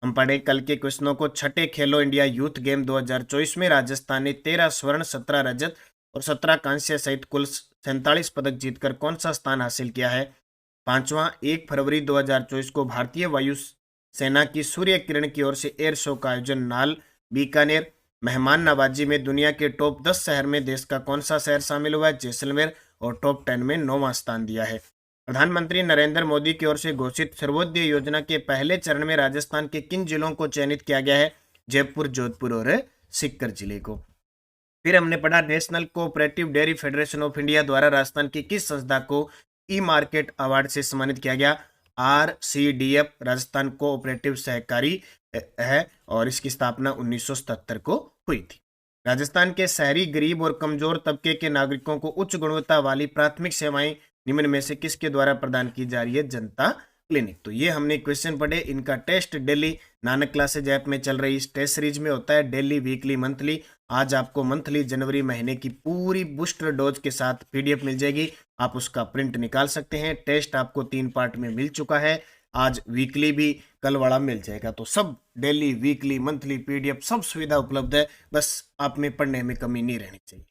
हम पढ़े कल के क्वेश्चनों को। छठे खेलो इंडिया यूथ गेम 2024 में राजस्थान ने 13 स्वर्ण, 17 रजत और 17 कांस्य सहित कुल 47 पदक जीतकर कौन सा स्थान हासिल किया है? पांचवा, 1 फरवरी 2024 को भारतीय वायु सेना की सूर्य किरण की ओर से एयर शो का आयोजन नाल, बीकानेर। मेहमान नवाजी में दुनिया के टॉप 10 शहर में देश का कौन सा शहर शामिल हुआ है? जैसलमेर। और टॉप 10 में 9वां स्थान दिया है। प्रधानमंत्री नरेंद्र मोदी की ओर से घोषित सर्वोदय योजना के पहले चरण में राजस्थान के किन जिलों को चयनित किया गया है? जयपुर, जोधपुर और सीकर जिले को। फिर हमने पढ़ा national cooperative dairy federation of India द्वारा राजस्थान की किस संस्था को ई मार्केट अवार्ड से सम्मानित किया गया? RCDF, राजस्थान कोऑपरेटिव सहकारी है और इसकी स्थापना 1977 को हुई थी। राजस्थान के शहरी गरीब और कमजोर तबके के नागरिकों को उच्च गुणवत्ता वाली प्राथमिक सेवाएं निम्न में से किसके द्वारा प्रदान की जा रही है? जनता क्लिनिक। तो ये हमने क्वेश्चन पढ़े। इनका test daily Nanak classes app में चल रही इस टेस्ट सीरीज में होता है, डेली, वीकली, मंथली। आज आपको मंथली जनवरी महीने की पूरी बूस्टर डोज के साथ PDF मिल जाएगी, आप उसका प्रिंट निकाल सकते हैं। टेस्ट आपको 3 पार्ट में मिल चुका है, आज वीकली भी कल वाला मिल जाएगा। तो सब डेली, वीकली, मंथली PDF सब सुविधा उपलब्ध है, बस आप में पढ़ने में कमी नहीं रहनी चाहिए।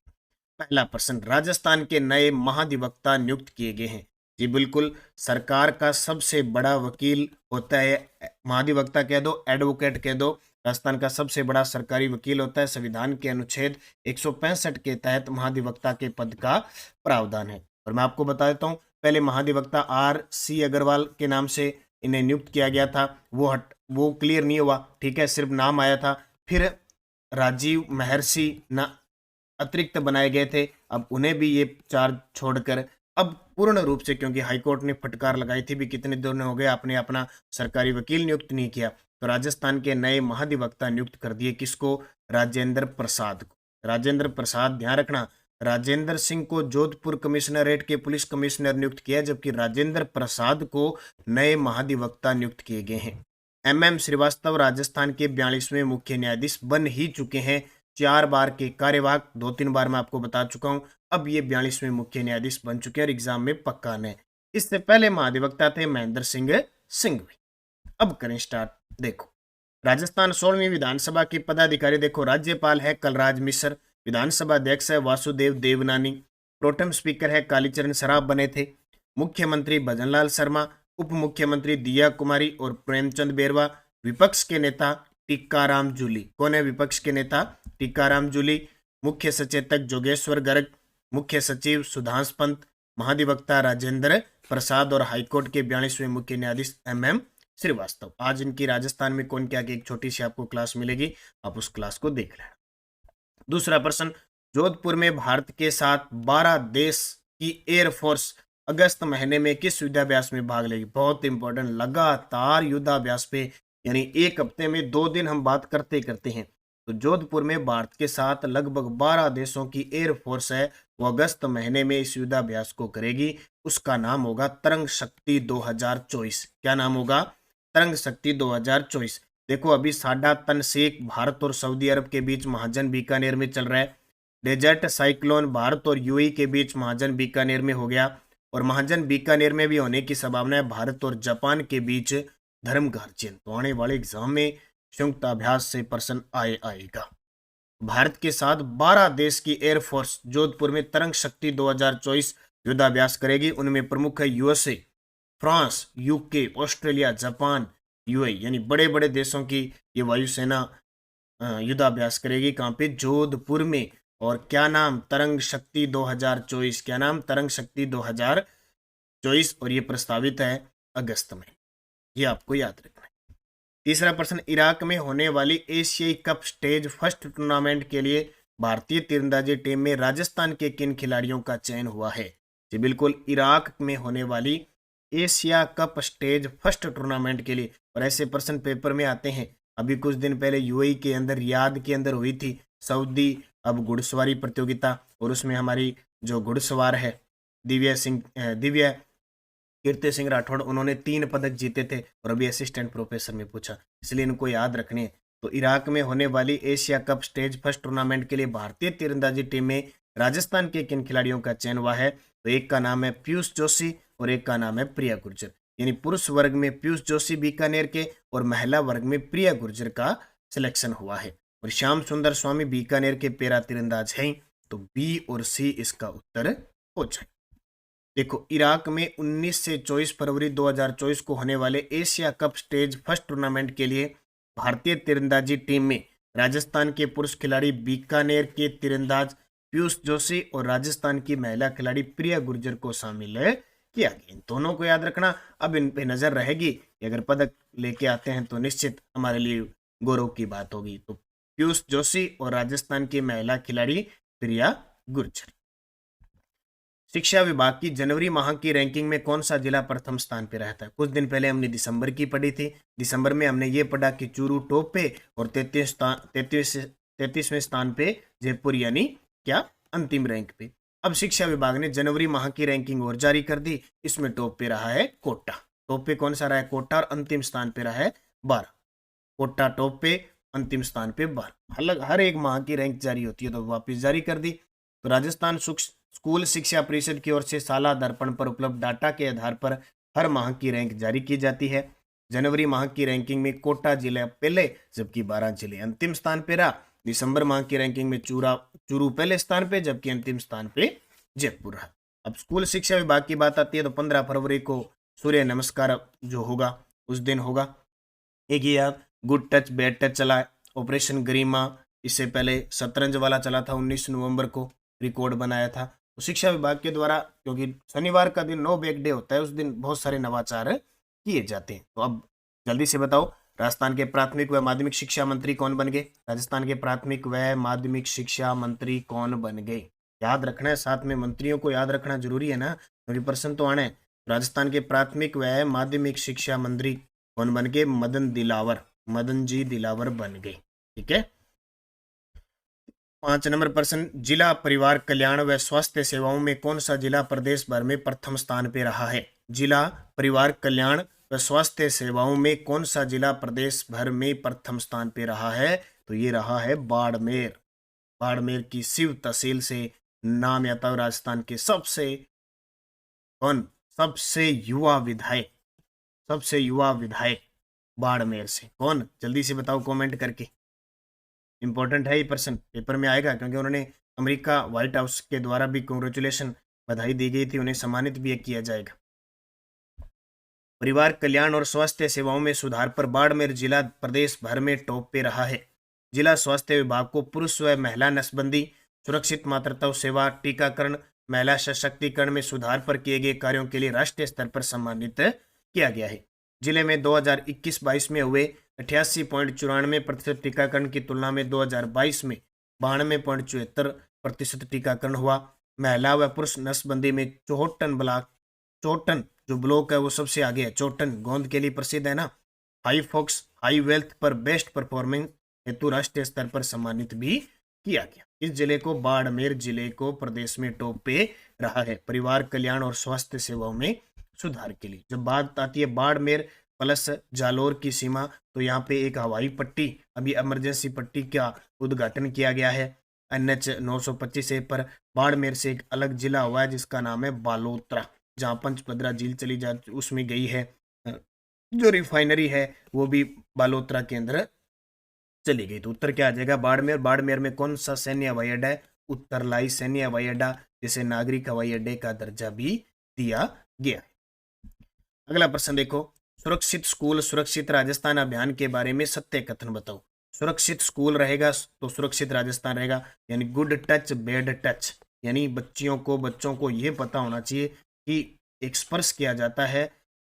पहला प्रश्न, राजस्थान के नए महाधिवक्ता नियुक्त किए गए हैं। जी बिल्कुल, सरकार का सबसे बड़ा वकील होता है, महाधिवक्ता कह दो, एडवोकेट कह दो। राजस्थान का सबसे बड़ा सरकारी वकील होता है। संविधान के अनुच्छेद 165 के तहत महाधिवक्ता के पद का प्रावधान है। और मैं आपको बता देता हूँ, पहले महाधिवक्ता RC अग्रवाल के नाम से इन्हें नियुक्त किया गया था, वो क्लियर नहीं हुआ, ठीक है, सिर्फ नाम आया था। फिर राजीव महर्षि ना अतिरिक्त बनाए गए थे, अब उन्हें भी ये चार्ज छोड़कर अब पूर्ण रूप से, क्योंकि हाईकोर्ट ने फटकार लगाई थी भी कितने दिन हो गए आपने अपना सरकारी वकील नियुक्त नहीं किया, तो राजस्थान के नए महाधिवक्ता नियुक्त कर दिए। किसको? राजेंद्र प्रसाद को। राजेंद्र प्रसाद, ध्यान रखना, राजेंद्र सिंह को जोधपुर कमिश्नरेट के पुलिस कमिश्नर नियुक्त किया, जबकि राजेंद्र प्रसाद को नए महाधिवक्ता नियुक्त किए गए हैं। MM श्रीवास्तव राजस्थान के 42वें मुख्य न्यायाधीश बन ही चुके हैं। 4 बार के कार्यवाहक, 2-3 बार मैं आपको बता चुका हूं। अब ये 42वें मुख्य न्यायाधीश बन चुके हैं और एग्जाम में पक्का है। इससे पहले महाधिवक्ता थे महेंद्र सिंह सिंघवी। अब करें स्टार्ट। देखो, राजस्थान 16वीं विधानसभा के पदाधिकारी देखो, राज्यपाल है कलराज मिश्र, विधानसभा अध्यक्ष है वासुदेव देवनानी, प्रोटेम स्पीकर है कालीचरण सराफ बने थे, मुख्यमंत्री भजनलाल शर्मा, उप मुख्यमंत्री दिया कुमारी और प्रेमचंद बेरवा, विपक्ष के नेता टीकाराम जूली। कौन है विपक्ष के नेता? टीकाराम जूली। मुख्य सचेतक जोगेश्वर गर्ग, मुख्य सचिव सुधांश पंत, महाधिवक्ता राजेंद्र प्रसाद और हाईकोर्ट के 42वें मुख्य न्यायाधीश MM श्रीवास्तव। आज इनकी राजस्थान में कौन क्या की एक छोटी सी आपको क्लास मिलेगी, आप उस क्लास को देख लेना। दूसरा प्रश्न, जोधपुर में भारत के साथ 12 देश की एयरफोर्स अगस्त महीने में किस युद्धाभ्यास में भाग लेगी? बहुत इंपॉर्टेंट, लगातार युद्धाभ्यास पे, यानी एक हफ्ते में 2 दिन हम बात करते करते हैं। तो जोधपुर में भारत के साथ लगभग 12 देशों की एयरफोर्स है, वो अगस्त महीने में इस युद्धाभ्यास को करेगी। उसका नाम होगा तरंग शक्ति 2024। क्या नाम होगा? तरंग शक्ति 2024। देखो, अभी साडा तनसेक भारत और सऊदी अरब के बीच महाजन बीकानेर में चल रहा है। डेजर्ट साइक्लोन भारत और UAE के बीच महाजन बीकानेर में हो गया, और महाजन बीकानेर में भी होने की संभावना है भारत और जापान के बीच धर्मघर्जन। तो आने वाले एग्जाम में संयुक्त अभ्यास से प्रश्न आएगा। भारत के साथ 12 देश की एयरफोर्स जोधपुर में तरंग शक्ति 2024 युद्धाभ्यास करेगी। उनमें प्रमुख है USA, France, UK, Australia, Japan, UAE, यानी बड़े बड़े देशों की ये वायुसेना युद्धाभ्यास करेगी। कहाँ पे? जोधपुर में। और क्या नाम? तरंग शक्ति 2024। क्या नाम? तरंग शक्ति 2024। और ये प्रस्तावित है अगस्त में, ये आपको याद रखना है। तीसरा प्रश्न, इराक में होने वाली एशियाई कप स्टेज फर्स्ट टूर्नामेंट के लिए भारतीय तीरंदाजी टीम में राजस्थान के किन खिलाड़ियों का चयन हुआ है? जी बिल्कुल, इराक में होने वाली Asia cup stage first tournament के लिए। और ऐसे प्रश्न पेपर में आते हैं। अभी कुछ दिन पहले UAE के अंदर, रियाद के अंदर हुई थी सऊदी अब घुड़सवारी प्रतियोगिता, और उसमें हमारी जो घुड़सवार है दिव्या कीर्ति सिंह राठौड़, उन्होंने 3 पदक जीते थे, और अभी असिस्टेंट प्रोफेसर में पूछा, इसलिए इनको याद रखने हैं। तो इराक में होने वाली Asia cup stage first tournament के लिए भारतीय तीरंदाजी टीम में राजस्थान के किन खिलाड़ियों का चयन हुआ है? तो एक का नाम है पीयूष जोशी और एक का नाम है प्रिया गुर्जर। यानी पुरुष वर्ग में पीयूष जोशी बीकानेर के और महिला वर्ग में प्रिया गुर्जर का सिलेक्शन हुआ है। और श्याम सुंदर स्वामी बीकानेर के पैरा तीरंदाज हैं, तो बी और सी इसका उत्तर हो जाए। देखो, इराक में 19 से 24 फरवरी 2024 को होने वाले Asia cup stage first tournament के लिए भारतीय तीरंदाजी टीम में राजस्थान के पुरुष खिलाड़ी बीकानेर के तीरंदाज पीयूष जोशी और राजस्थान की महिला खिलाड़ी प्रिया गुर्जर को शामिल किया गया। इन दोनों को याद रखना। अब इन पे नजर रहेगी कि अगर पदक लेके आते हैं तो निश्चित हमारे लिए गौरव की बात होगी। तो पीयूष जोशी और राजस्थान की महिला खिलाड़ी प्रिया गुर्जर। शिक्षा विभाग की जनवरी माह की रैंकिंग में कौन सा जिला प्रथम स्थान पे रहता है? कुछ दिन पहले हमने दिसंबर की पढ़ी थी। दिसंबर में हमने ये पढ़ा कि चूरू टॉप पे और 33वें स्थान पे जयपुर, यानी क्या, अंतिम रैंक पे। अब शिक्षा विभाग ने जनवरी माह की रैंकिंग और जारी कर दी। इसमें टॉप पे रहा है कोटा। टॉप पे कौन सा रहा है? कोटा। और अंतिम स्थान पे रहा है 12। कोटा टॉप पे, अंतिम स्थान पे 12। हर एक माह की रैंक जारी होती है तो वापस जारी कर दी। तो राजस्थान स्कूल शिक्षा परिषद की ओर से साला दर्पण पर उपलब्ध डाटा के आधार पर हर माह की रैंक जारी की जाती है। जनवरी माह की रैंकिंग में कोटा जिला पहले, जबकि 12 जिले अंतिम स्थान पे रहा। दिसंबर माह की रैंकिंग में चूरू पहले स्थान पे, जबकि अंतिम स्थान पे जयपुर रहा। अब स्कूल शिक्षा विभाग की बात आती है तो 15 फरवरी को सूर्य नमस्कार जो होगा उस दिन होगा। एक ये गुड टच बैड टच चला है। ऑपरेशन गरिमा, इससे पहले शतरंज वाला चला था, 19 नवंबर को रिकॉर्ड बनाया था। तो शिक्षा विभाग के द्वारा, क्योंकि शनिवार का दिन नो बैग डे होता है, उस दिन बहुत सारे नवाचार किए जाते हैं। तो अब जल्दी से बताओ, राजस्थान के प्राथमिक व माध्यमिक शिक्षा मंत्री कौन बन गए? राजस्थान के प्राथमिक व माध्यमिक शिक्षा मंत्री कौन बन गए? याद रखना है, साथ में मंत्रियों को याद रखना जरूरी है ना, क्योंकि प्रश्न तो आने हैं। राजस्थान के प्राथमिक व माध्यमिक शिक्षा मंत्री कौन बन गए? मदन जी दिलावर बन गए। ठीक है। 5 नंबर प्रश्न, जिला परिवार कल्याण व स्वास्थ्य सेवाओं में कौन सा जिला प्रदेश भर में प्रथम स्थान पे रहा है? जिला परिवार कल्याण व स्वास्थ्य सेवाओं में कौन सा जिला प्रदेश भर में प्रथम स्थान पे रहा है? तो ये रहा है बाड़मेर। बाड़मेर की शिव तहसील से नाम आता है। राजस्थान के सबसे युवा विधायक बाड़मेर से कौन? जल्दी से बताओ कमेंट करके। इंपॉर्टेंट है ये प्रश्न, पेपर में आएगा, क्योंकि उन्होंने अमेरिका व्हाइट हाउस के द्वारा भी कांग्रेचुलेशन, बधाई दी गई थी, उन्हें सम्मानित भी किया जाएगा। परिवार कल्याण और स्वास्थ्य सेवाओं में सुधार पर बाड़मेर जिला प्रदेश भर में टॉप पे रहा है। जिला स्वास्थ्य विभाग को पुरुष व महिला नसबंदी, सुरक्षित मातृत्व सेवा, टीकाकरण, महिला सशक्तिकरण में सुधार पर किए गए कार्यों के लिए राष्ट्रीय स्तर पर सम्मानित किया गया है। जिले में 2021-22 में हुए 88.94% टीकाकरण की तुलना में 2022 में 92.74% टीकाकरण हुआ। महिला व पुरुष नसबंदी में चौहटन जो ब्लॉक है वो सबसे आगे है। चौटन गोंद के लिए प्रसिद्ध है ना। हाई वेल्थ पर बेस्ट परफॉर्मिंग हेतु राष्ट्रीय स्तर पर सम्मानित भी किया गया। इस जिले को, बाड़मेर जिले को, प्रदेश में टॉप पे रहा है परिवार कल्याण और स्वास्थ्य सेवाओं में सुधार के लिए। जब बात आती है बाड़मेर प्लस जालोर की सीमा, तो यहाँ पे एक हवाई पट्टी, अभी इमरजेंसी पट्टी का उद्घाटन किया गया है NH 925 पर। बाड़मेर से एक अलग जिला हुआ है जिसका नाम है बालोतरा, जहाँ पंचभद्रा झील चली जा उसमें गई है। जो रिफाइनरी है वो भी बालोतरा के अंदर चली गई। तो उत्तर क्या आ जाएगा? बाड़मेर। बाड़मेर में कौन सा सैन्य हवाई अड्डा है? उत्तरलाई सैन्य हवाई अड्डा, जिसे नागरिक हवाई अड्डे का दर्जा भी दिया गया। अगला प्रश्न देखो, सुरक्षित स्कूल सुरक्षित राजस्थान अभियान के बारे में सत्य कथन बताओ। सुरक्षित स्कूल रहेगा तो सुरक्षित राजस्थान रहेगा, यानी गुड टच बैड टच, यानी बच्चों को ये पता होना चाहिए कि एक स्पर्श किया जाता है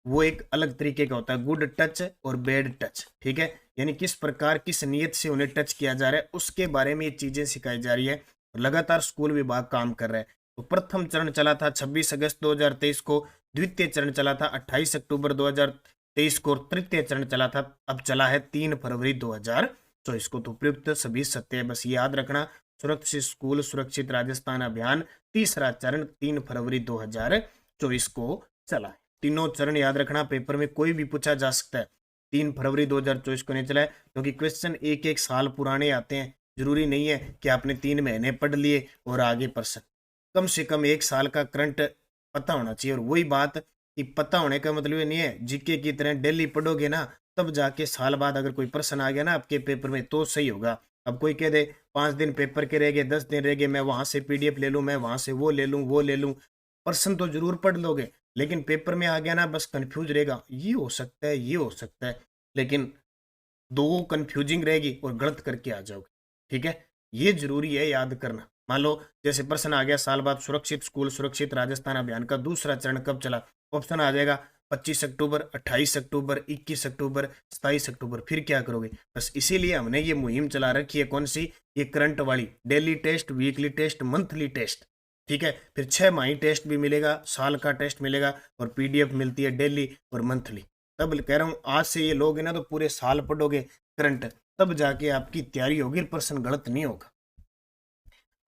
वो एक अलग तरीके का होता है, गुड टच और बैड टच। ठीक है, यानी किस प्रकार किस नीयत से उन्हें टच किया जा रहा है उसके बारे में ये चीजें सिखाई जा रही है। लगातार स्कूल विभाग काम कर रहा है। तो प्रथम चरण चला था 26 अगस्त 2023 को, द्वितीय चरण चला था 28 अक्टूबर 2023 को, तृतीय चरण चला था, अब चला है 3 फरवरी 2024 को। तो उपयुक्त सभी सत्य है, बस याद रखना। सुरक्षित स्कूल सुरक्षित राजस्थान अभियान तीसरा चरण 3 फरवरी 2024 को चला है। तीनों चरण याद रखना, पेपर में कोई भी पूछा जा सकता है। 3 फरवरी 2024 को नहीं चला है क्योंकि क्वेश्चन एक साल पुराने आते हैं। जरूरी नहीं है कि आपने 3 महीने पढ़ लिए और आगे प्रश्न, कम से कम 1 साल का करंट पता होना चाहिए। और वही बात कि पता होने का मतलब ये नहीं है जीके की तरह डेली पढ़ोगे ना, तब जाके साल बाद अगर कोई प्रश्न आ गया ना आपके पेपर में तो सही होगा। अब कोई कह दे 5 दिन पेपर के रह गए, 10 दिन रह गए, मैं वहां से पीडीएफ ले लूं, मैं वहां से वो ले लूं, वो ले लूं, प्रश्न तो जरूर पढ़ लोगे, लेकिन पेपर में आ गया ना बस कंफ्यूज रहेगा, ये हो सकता है, ये हो सकता है, लेकिन दो कंफ्यूजिंग रहेगी और गलत करके आ जाओगे। ठीक है, ये जरूरी है याद करना। मान लो जैसे प्रश्न आ गया साल बाद सुरक्षित स्कूल सुरक्षित राजस्थान अभियान का दूसरा चरण कब चला, ऑप्शन आ जाएगा 25 अक्टूबर, 28 अक्टूबर, 21 अक्टूबर, 27 अक्टूबर। फिर क्या करोगे? बस इसीलिए हमने ये मुहिम चला रखी है, कौन सी? ये करंट वाली, daily test, weekly test, monthly test. ठीक है, फिर 6 माही टेस्ट भी मिलेगा, साल का टेस्ट मिलेगा, और पीडीएफ मिलती है डेली और मंथली। तब कह रहा हूँ आज से ये लोगे ना तो पूरे साल पढ़ोगे करंट, तब जाके आपकी तैयारी होगी, प्रश्न गलत नहीं होगा।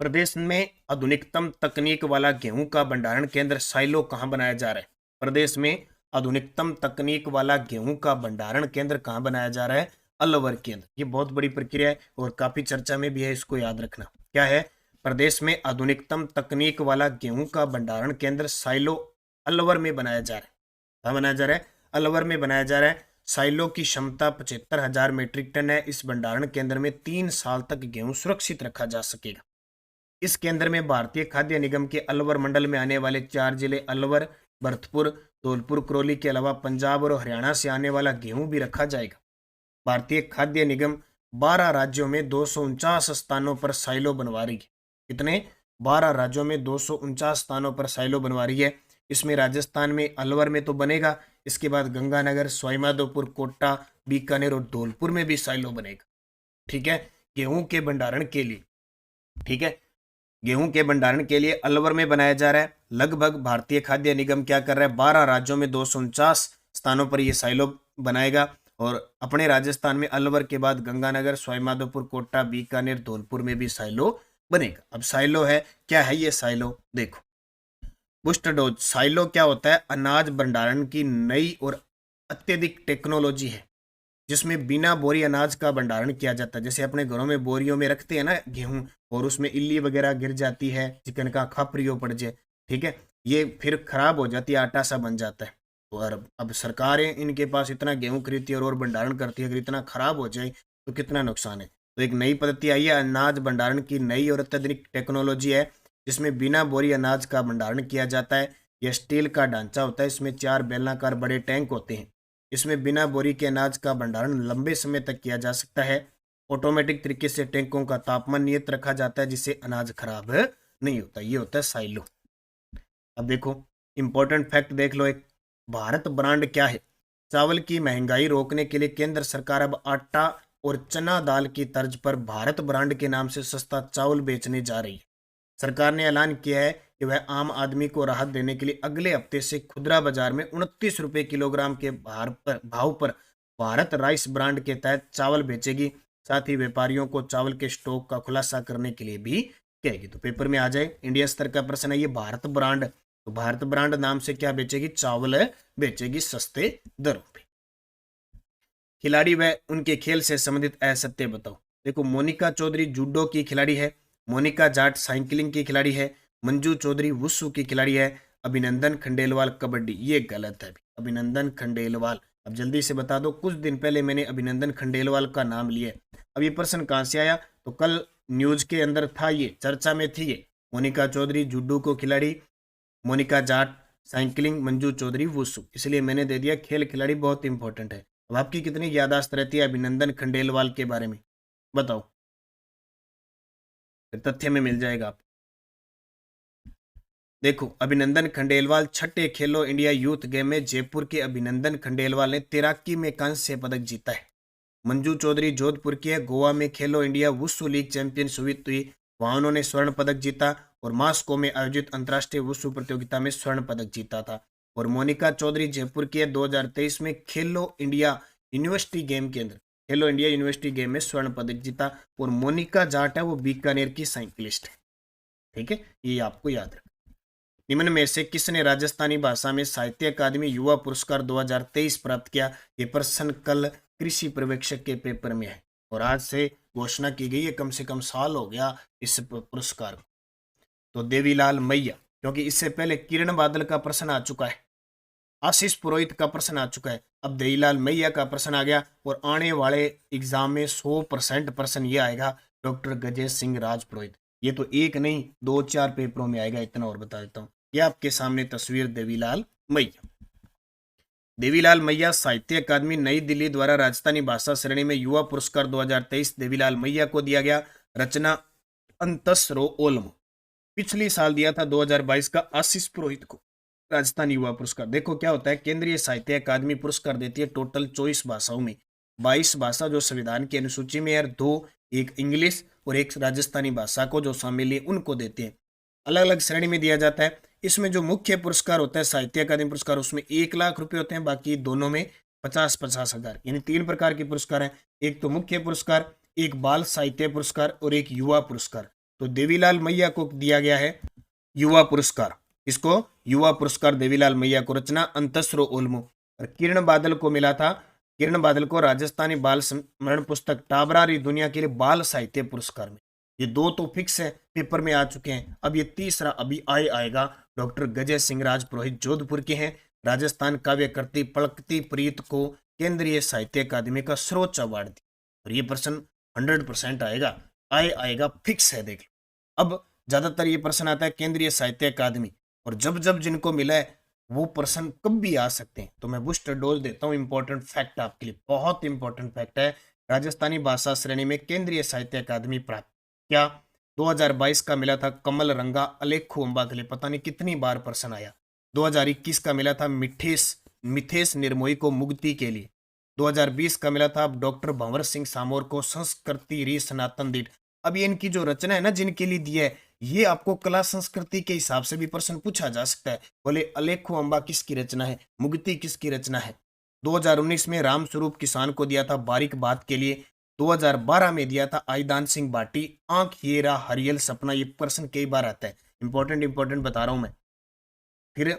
प्रदेश में आधुनिकतम तकनीक वाला गेहूं का भंडारण केंद्र साइलो कहां बनाया जा रहा है? प्रदेश में आधुनिकतम तकनीक वाला गेहूं का भंडारण केंद्र कहां बनाया जा रहा है? अलवर केंद्र। ये बहुत बड़ी प्रक्रिया है और काफी चर्चा में भी है, इसको याद रखना। क्या है? प्रदेश में आधुनिकतम तकनीक वाला गेहूं का भंडारण केंद्र साइलो अलवर में बनाया जा रहा है। कहाँ बनाया जा रहा है? अलवर में बनाया जा रहा है। साइलो की क्षमता 75,000 मीट्रिक टन है। इस भंडारण केंद्र में 3 साल तक गेहूं सुरक्षित रखा जा सकेगा। इस केंद्र में भारतीय खाद्य निगम के अलवर मंडल में आने वाले 4 जिले अलवर, भरतपुर, धौलपुर, करौली के अलावा पंजाब और हरियाणा से आने वाला गेहूं भी रखा जाएगा। भारतीय खाद्य निगम 12 राज्यों में 249 स्थानों पर साइलो बनवा रही है। कितने? 12 राज्यों में 249 स्थानों पर साइलो बनवा रही है। इसमें राजस्थान में अलवर में तो बनेगा, इसके बाद गंगानगर, सवाईमाधोपुर, कोटा, बीकानेर और धौलपुर में भी साइलो बनेगा। ठीक है, गेहूं के भंडारण के लिए। ठीक है, गेहूं के भंडारण के लिए अलवर में बनाया जा रहा है। लगभग भारतीय खाद्य निगम क्या कर रहा है? 12 राज्यों में 249 स्थानों पर यह साइलो बनाएगा, और अपने राजस्थान में अलवर के बाद गंगानगर, सवाईमाधोपुर, कोटा, बीकानेर, धौलपुर में भी साइलो बनेगा। अब साइलो है क्या? है ये साइलो, देखो, बूस्टर डोज। साइलो क्या होता है? अनाज भंडारण की नई और अत्यधिक टेक्नोलॉजी है, जिसमें बिना बोरी अनाज का भंडारण किया जाता है। जैसे अपने घरों में बोरियों में रखते हैं ना गेहूं, और उसमें इल्ली वगैरह गिर जाती है, चिकन का खपरियो पड़ जाए, ठीक है, ये फिर खराब हो जाती है, आटा सा बन जाता है। तो अब सरकारें इनके पास इतना गेहूं खरीदती है और भंडारण करती है, अगर इतना खराब हो जाए तो कितना नुकसान है। तो एक नई पद्धति आई है, अनाज भंडारण की नई और अत्यधिक टेक्नोलॉजी है, जिसमें बिना बोरी अनाज का भंडारण किया जाता है। यह स्टील का ढांचा होता है, इसमें 4 बेलनाकार बड़े टैंक होते हैं। इसमें बिना बोरी के अनाज का भंडारण लंबे समय तक किया जा सकता है। ऑटोमेटिक तरीके से टैंकों का तापमान नियत रखा जाता है, जिससे अनाज खराब नहीं होता। ये होता है साइलो। अब देखो इंपॉर्टेंट फैक्ट देख लो, एक भारत ब्रांड क्या है? चावल की महंगाई रोकने के लिए केंद्र सरकार अब आटा और चना दाल की तर्ज पर भारत ब्रांड के नाम से सस्ता चावल बेचने जा रही है। सरकार ने ऐलान किया है कि वह आम आदमी को राहत देने के लिए अगले हफ्ते से खुदरा बाजार में 29 रुपए किलोग्राम के भाव पर भारत राइस ब्रांड के तहत चावल बेचेगी। साथ ही व्यापारियों को चावल के स्टॉक का खुलासा करने के लिए भी कहेगी। तो पेपर में आ जाए, इंडिया स्तर का प्रश्न है ये, भारत ब्रांड। तो भारत ब्रांड नाम से क्या बेचेगी? चावल बेचेगी सस्ते दरों पे। खिलाड़ी व उनके खेल से संबंधित असत्य बताओ। देखो, मोनिका चौधरी जूडो की खिलाड़ी है, मोनिका जाट साइकिलिंग की खिलाड़ी है, मंजू चौधरी वुसु की खिलाड़ी है, अभिनंदन खंडेलवाल कबड्डी। ये गलत है, अभिनंदन खंडेलवाल। अब जल्दी से बता दो, कुछ दिन पहले मैंने अभिनंदन खंडेलवाल का नाम लिया। अब ये प्रश्न कहाँ से आया? तो कल न्यूज के अंदर था, ये चर्चा में थी। ये मोनिका चौधरी जूडो को खिलाड़ी, मोनिका जाट साइकिलिंग, मंजू चौधरी वुसु, इसलिए मैंने दे दिया खेल खिलाड़ी बहुत इंपॉर्टेंट है। अब आपकी कितनी याददाश्त रहती है अभिनंदन खंडेलवाल के बारे में? बताओ, फिर तथ्य में मिल जाएगा आप। देखो, अभिनंदन खंडेलवाल छठे खेलो इंडिया यूथ गेम में जयपुर के अभिनंदन खंडेलवाल ने तैराकी में कांस्य पदक जीता है। मंजू चौधरी जोधपुर की है, गोवा में खेलो इंडिया वुसु लीग चैंपियन हुई, वहां उन्होंने स्वर्ण पदक जीता, और मास्को में आयोजित अंतर्राष्ट्रीय वुसु प्रतियोगिता में स्वर्ण पदक जीता था। और मोनिका चौधरी जयपुर की है, 2023 में खेलो इंडिया यूनिवर्सिटी गेम के अंदर खेलो इंडिया यूनिवर्सिटी गेम में स्वर्ण पदक जीता। और मोनिका जाट है, वो बीकानेर की साइकिलिस्ट है। ठीक है, ये आपको याद रखना। निम्न में से किसने राजस्थानी भाषा में साहित्य अकादमी युवा पुरस्कार 2023 प्राप्त किया? ये प्रश्न कल कृषि पर्यवेक्षक के पेपर में है, और आज से घोषणा की गई है, कम से कम साल हो गया इस पुरस्कार को। तो देवीलाल मैया, क्योंकि इससे पहले किरण बादल का प्रश्न आ चुका है। आशीष पुरोहित का प्रश्न आ चुका है, अब देवीलाल मैया का प्रश्न आ गया और आने वाले एग्जाम में 100% प्रश्न ये आएगा डॉक्टर गजेश सिंह राजपुरोहित। ये तो एक नहीं 2-4 पेपरों में आएगा, इतना और बता देता हूँ। ये आपके सामने तस्वीर देवीलाल मैया। देवीलाल मैया साहित्य अकादमी नई दिल्ली द्वारा राजस्थानी भाषा श्रेणी में युवा पुरस्कार 2023 देवीलाल मैया को दिया गया। रचना अंतस्रो ओल्म। पिछली साल दिया था 2022 का आशीष पुरोहित को राजस्थानी युवा पुरस्कार। देखो क्या होता है, केंद्रीय साहित्य अकादमी पुरस्कार देती है टोटल 24 भाषाओं में, 22 भाषा जो संविधान की अनुसूची में है, 2 एक इंग्लिश और एक राजस्थानी भाषा को जो शामिल है उनको देते हैं। अलग अलग श्रेणी में दिया जाता है। इसमें जो मुख्य पुरस्कार होता है साहित्य अकादमी पुरस्कार, उसमें 1,00,000 रुपए होते हैं, बाकी दोनों में 50-50 हजार, यानी 3 प्रकार के पुरस्कार हैं। एक तो मुख्य पुरस्कार, एक बाल साहित्य पुरस्कार और एक युवा पुरस्कार। तो देवीलाल मैया को दिया गया है युवा पुरस्कार। इसको युवा पुरस्कार देवीलाल मैया को। रचना अंतस्रो ओल्मो। और किरण बादल को मिला था, किरण बादल को राजस्थानी बाल स्मरण पुस्तक टाबरारी दुनिया के लिए बाल साहित्य पुरस्कार में। ये 2 तो फिक्स है, पेपर में आ चुके हैं। अब ये तीसरा अभी आएगा, डॉक्टर गजेश सिंह राजपुरोहित जोधपुर के हैं। राजस्थान काव्यकृति पलकती प्रीत को केंद्रीय साहित्य अकादमी का सर्वोच्च अवार्ड दिया। और ये प्रश्न 100% आएगा, फिक्स है। देख लो, अब ज्यादातर ये प्रश्न आता है केंद्रीय साहित्य अकादमी, और जब जब जिनको मिला है वो प्रश्न कब भी आ सकते हैं। तो मैं बूस्टर डोज देता हूँ, इंपॉर्टेंट फैक्ट आपके लिए, बहुत इंपॉर्टेंट फैक्ट है। राजस्थानी भाषा श्रेणी में केंद्रीय साहित्य अकादमी प्राप्त क्या 2022 का मिला था कमल रंगा अलेखू अम्बा के लिए, पता नहीं कितनी बार प्रश्न आया। 2021 का मिला था मिथेश निर्मोही को मुक्ति के लिए। 2020 का मिला था डॉक्टर भंवर सिंह सामोर को संस्कृति री सनातन दीठ। अब ये इनकी जो रचना है ना, जिनके लिए दिया है, ये आपको कला संस्कृति के हिसाब से भी प्रश्न पूछा जा सकता है। बोले अलेखू अम्बा किसकी रचना है, मुक्ति किसकी रचना है। 2019 में रामस्वरूप किसान को दिया था बारीक बात के लिए। 2012 में दिया था आईदान सिंह बाटी आंख हीरा हरियल सपना। ये प्रश्न कई बार आता है, इंपॉर्टेंट बता रहा हूं मैं। फिर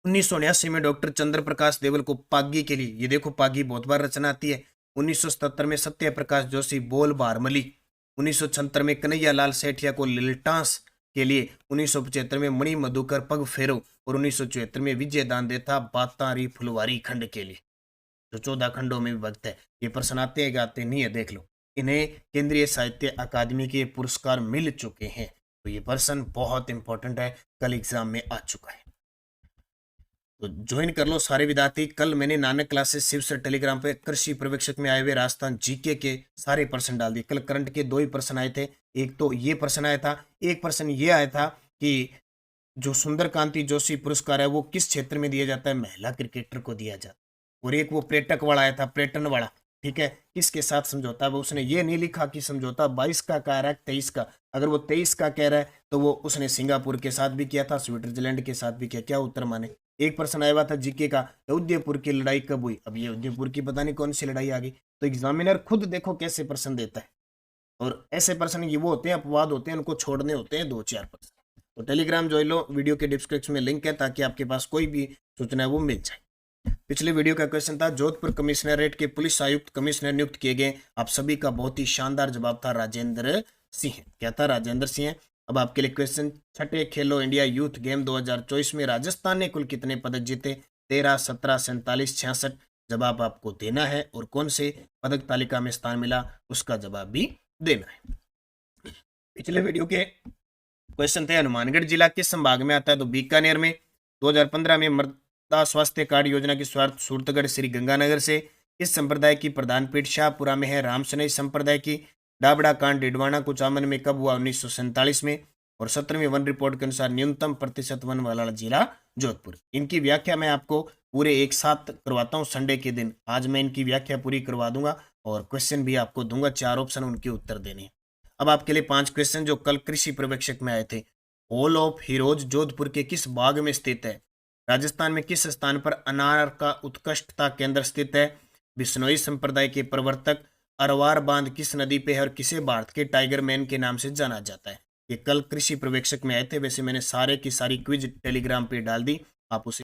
1979 में डॉक्टर चंद्र प्रकाश देवल को पागी के लिए, ये देखो पागी बहुत बार रचना आती है। 1977 में सत्य प्रकाश जोशी बोल बारमली। 1976 में कन्हैया लाल सेठिया को लिलटांस के लिए। 1975 में मणि मधुकर पग फेरो। और 1974 में विजय दान देता बातारी फुलवारी खंड के लिए, जो 14 खंडों में विभक्त है। ये प्रश्न आते हैं गाते नहीं है, देख लो। इन्हें केंद्रीय साहित्य अकादमी के पुरस्कार मिल चुके हैं। तो ये प्रश्न बहुत इंपॉर्टेंट है, कल एग्जाम में आ चुका है। तो ज्वाइन कर लो सारे विद्यार्थी। कल मैंने Nanak classes Shiv sir Telegram पे कृषि पर्यवेक्षक में आए हुए राजस्थान जीके के सारे प्रश्न डाल दिए। कल करंट के 2 ही प्रश्न आए थे। एक तो ये प्रश्न आया था, एक प्रश्न ये आया था कि जो सुंदरकांति जोशी पुरस्कार है वो किस क्षेत्र में दिया जाता है, महिला क्रिकेटर को दिया जाता है। और एक वो पर्यटक वाला आया था, पर्यटन वाला, ठीक है, किसके साथ समझौता है। वो उसने ये नहीं लिखा कि समझौता 22 का कह रहा है 23 का। अगर वो 23 का कह रहा है तो वो उसने सिंगापुर के साथ भी किया था, स्विट्जरलैंड के साथ भी किया। क्या उत्तर माने। एक प्रश्न आया हुआ था जीके का, उदयपुर की लड़ाई कब हुई। अब ये उदयपुर की पता नहीं कौन सी लड़ाई आ गई। तो एग्जामिनर खुद देखो कैसे प्रश्न देता है। और ऐसे प्रश्न ये वो होते हैं, अपवाद होते हैं, उनको छोड़ने होते हैं 2-4 प्रश्न। तो टेलीग्राम ज्वाइन लो, वीडियो के डिस्क्रिप्शन में लिंक है, ताकि आपके पास कोई भी सूचना है वो मिल जाए। पिछले वीडियो का क्वेश्चन था जोधपुर कमिश्नरेट के पुलिस आयुक्त कमिश्नर नियुक्त किए गए। आप सभी का बहुत ही शानदार जवाब था राजेंद्र सिंह। क्या था, राजेंद्र सिंह। अब आपके लिए क्वेश्चन, छठे खेलो इंडिया यूथ गेम 2024 में राजस्थान ने कुल कितने पदक जीते। 13, 17, 47, 66 जवाब आपको देना है, और कौन से पदक तालिका में स्थान मिला उसका जवाब भी देना है। पिछले वीडियो के क्वेश्चन थे, हनुमानगढ़ जिला किस संभाग में आता है, तो बीकानेर में। 2015 में मृदा स्वास्थ्य कार्ड योजना की शुरुआत सूरतगढ़ श्री गंगानगर से। इस संप्रदाय की प्रधान पीठ शाहपुरा में है। रामसनई संप्रदाय की डाबड़ा कांड डिडवाना कुचामन में कब हुआ, 1947 में। और 17वीं वन रिपोर्ट के अनुसार न्यूनतम प्रतिशत वन वाला जिला जोधपुर। इनकी व्याख्या मैं आपको पूरे एक साथ करवाता हूँ संडे के दिन। आज मैं इनकी व्याख्या पूरी करवा दूंगा और क्वेश्चन भी आपको दूंगा, 4 ऑप्शन उनके उत्तर देने। अब आपके लिए 5 क्वेश्चन जो कल कृषि पर्यवेक्षक में आए थे। हॉल ऑफ हीरोज जोधपुर के किस बाग में स्थित है। राजस्थान में किस स्थान पर अनार का उत्कृष्टता केंद्र स्थित है। बिश्नोई संप्रदाय के प्रवर्तक अरवार बांध किस नदी पे है और किसे भारत के टाइगर मैन के नाम से जाना जाता है। ये कल कृषि पर्यवेक्षक में आए थे। वैसे मैंने सारे की सारी क्विज टेलीग्राम पे डाल दी, आप उसे